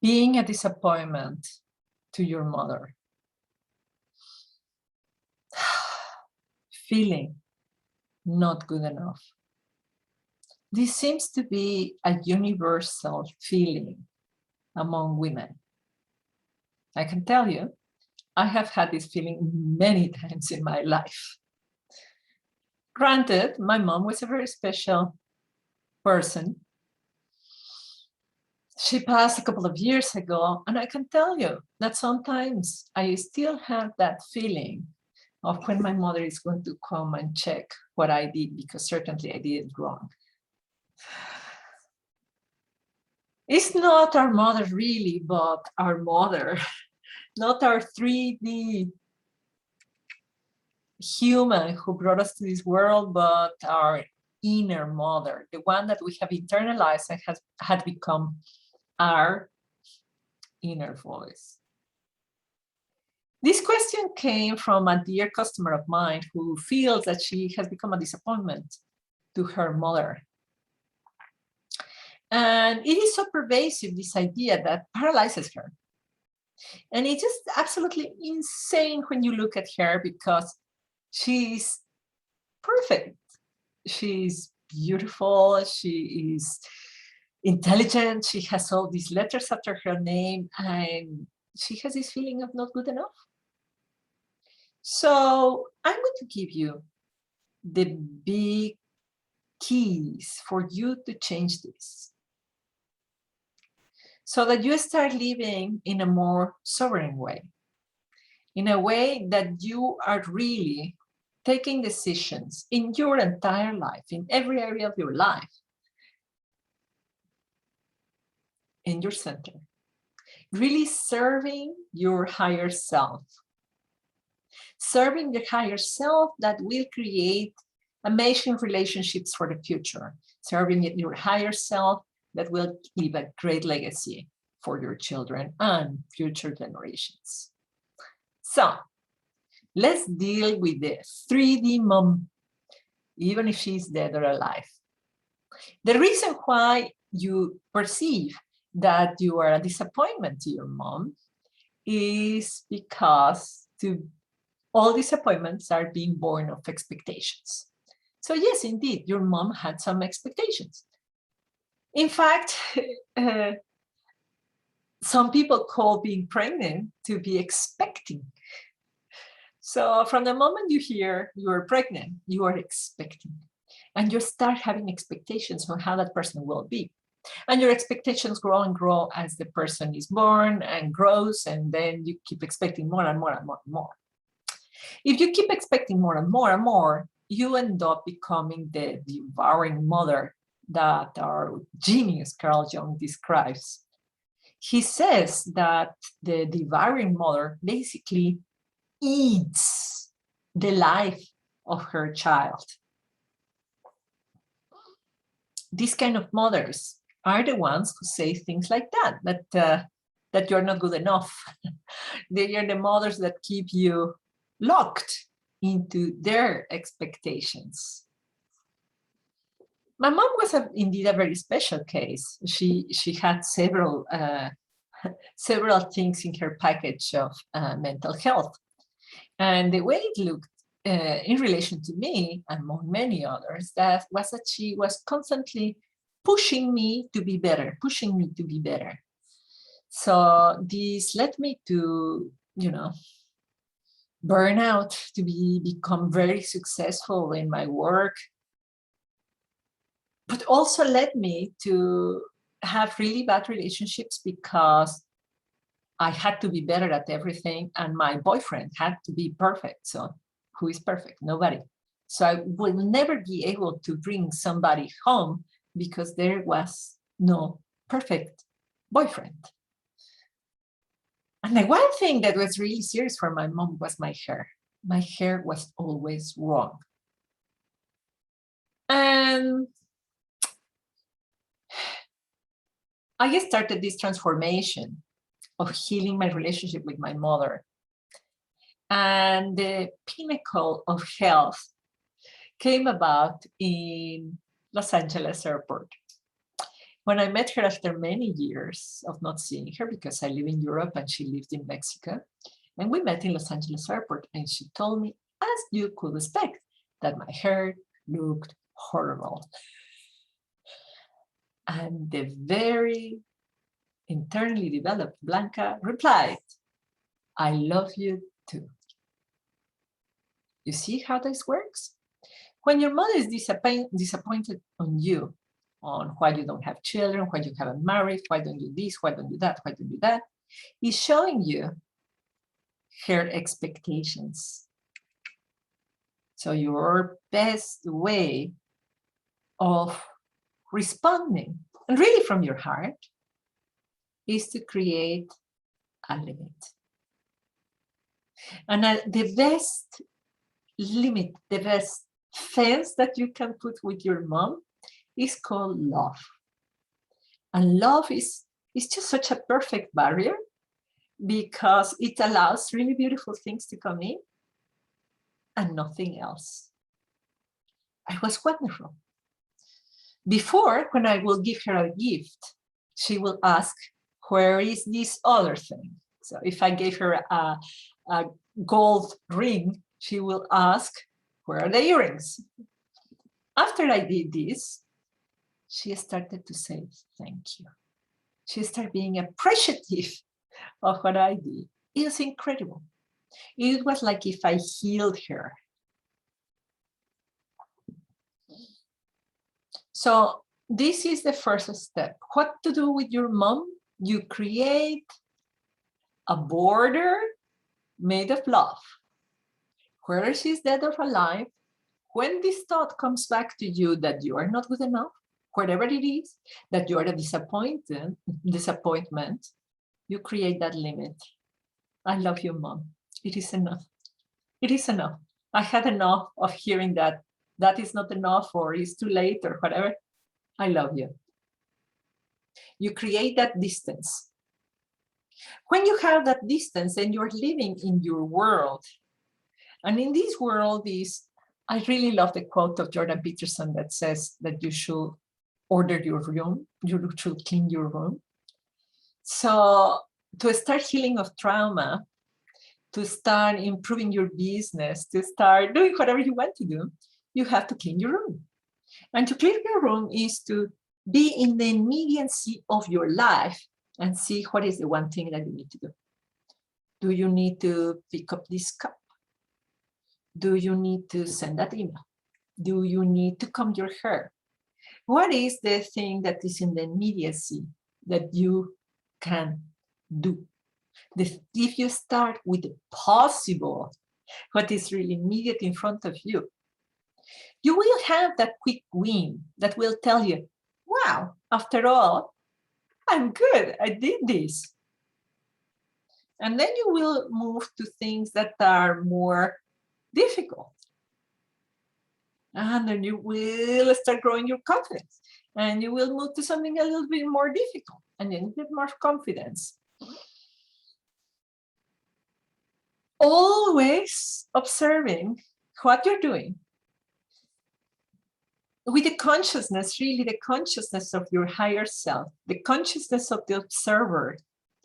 being a disappointment to your mother, feeling not good enough. This seems to be a universal feeling among women. I can tell you, I have had this feeling many times in my life. Granted, my mom was a very special person. She passed a couple of years ago, and I can tell you that sometimes I still have that feeling of when my mother is going to come and check what I did, because certainly I did it wrong. It's not our mother really, but our mother, not our 3D human who brought us to this world, but our inner mother, the one that we have internalized and had become our inner voice. This question came from a dear customer of mine who feels that she has become a disappointment to her mother. And it is so pervasive, this idea, that paralyzes her. And it's just absolutely insane when you look at her, because she's perfect. She's beautiful. She is intelligent. She has all these letters after her name, and she has this feeling of not good enough. So I'm going to give you the big keys for you to change this, so that you start living in a more sovereign way, in a way that you are really taking decisions in your entire life, in every area of your life, in your center, really serving your higher self. Serving the higher self that will create amazing relationships for the future. Serving your higher self that will leave a great legacy for your children and future generations. So let's deal with the 3D mom, even if she's dead or alive. The reason why you perceive that you are a disappointment to your mom is because all disappointments are being born of expectations. So yes, indeed, your mom had some expectations. In fact, some people call being pregnant to be expecting. So from the moment you hear you are pregnant, you are expecting. And you start having expectations on how that person will be. And your expectations grow and grow as the person is born and grows, and then you keep expecting more and more and more and more. If you keep expecting more and more and more, you end up becoming the devouring mother that our genius Carl Jung describes. He says that the devouring mother basically eats the life of her child. These kind of mothers are the ones who say things like that you're not good enough. They are the mothers that keep you locked into their expectations. My mom was indeed a very special case. She had several things in her package of mental health. And the way it looked in relation to me, among many others, that was that she was constantly pushing me to be better, pushing me to be better. So this led me to, burn out, to become very successful in my work, but also led me to have really bad relationships because I had to be better at everything, and my boyfriend had to be perfect. So who is perfect? Nobody. So I will never be able to bring somebody home because there was no perfect boyfriend. And the one thing that was really serious for my mom was my hair. My hair was always wrong. And I started this transformation of healing my relationship with my mother. And the pinnacle of health came about in Los Angeles airport. When I met her after many years of not seeing her, because I live in Europe and she lived in Mexico, and we met in Los Angeles airport, and she told me, as you could expect, that my hair looked horrible. And the very internally developed Blanca replied, I love you too. You see how this works? When your mother is disappointed on you, on why you don't have children, why you haven't married, why don't you this, why don't you that, why don't you that, is showing you her expectations. So your best way of responding, and really from your heart, is to create a limit. And the best limit, the best fence that you can put with your mom is called love. And love is just such a perfect barrier because it allows really beautiful things to come in and nothing else. It was wonderful. Before, when I will give her a gift, she will ask, where is this other thing? So if I gave her a gold ring, she will ask, where are the earrings? After I did this, she started to say, thank you. She started being appreciative of what I did. It was incredible. It was like if I healed her. So this is the first step. What to do with your mom? You create a border made of love. Whether she's dead or alive, when this thought comes back to you that you are not good enough, whatever it is, that you are a disappointment, you create that limit. I love you, Mom. It is enough. It is enough. I had enough of hearing that is not enough or it's too late or whatever. I love you. You create that distance. When you have that distance and you're living in your world, and in this world I really love the quote of Jordan Peterson that says that you should order your room, you should clean your room. So to start healing of trauma, to start improving your business, to start doing whatever you want to do, you have to clean your room. And to clean your room is to be in the immediacy of your life and see what is the one thing that you need to do. Do you need to pick up this cup? Do you need to send that email? Do you need to comb your hair? What is the thing that is in the immediacy that you can do? If you start with the possible, what is really immediate in front of you, you will have that quick win that will tell you, wow, after all, I'm good, I did this. And then you will move to things that are more difficult. And then you will start growing your confidence. And you will move to something a little bit more difficult. And then you get more confidence. Always observing what you're doing with the consciousness, really the consciousness of your higher self, the consciousness of the observer.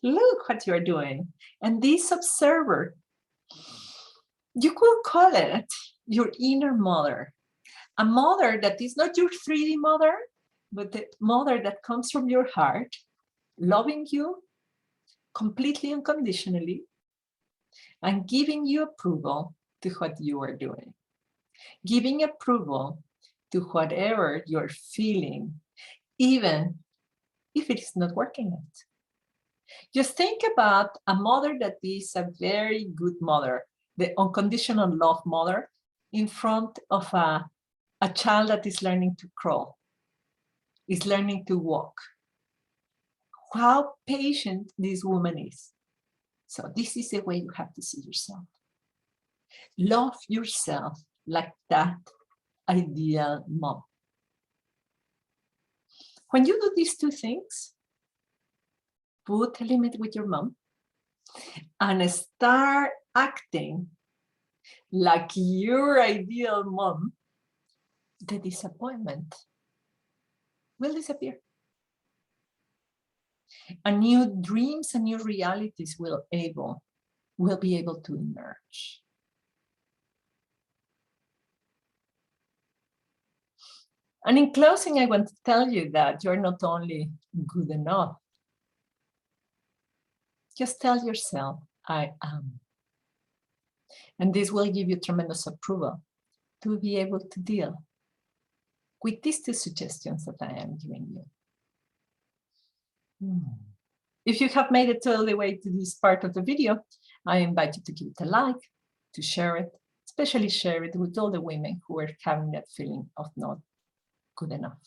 Look what you're doing. And this observer, you could call it your inner mother. A mother that is not your 3D mother, but the mother that comes from your heart, loving you completely unconditionally, and giving you approval to what you are doing. Giving approval to whatever you're feeling, even if it is not working out. Just think about a mother that is a very good mother, the unconditional love mother, in front of a child that is learning to crawl, is learning to walk. How patient this woman is. So this is the way you have to see yourself. Love yourself like that ideal mom. When you do these two things, put a limit with your mom and start acting like your ideal mom, the disappointment will disappear. And new dreams and new realities will be able to emerge. And in closing, I want to tell you that you're not only good enough. Just tell yourself, I am. And this will give you tremendous approval to be able to deal with these two suggestions that I am giving you. If you have made it all the way to this part of the video, I invite you to give it a like, to share it, especially share it with all the women who are having that feeling of not good enough.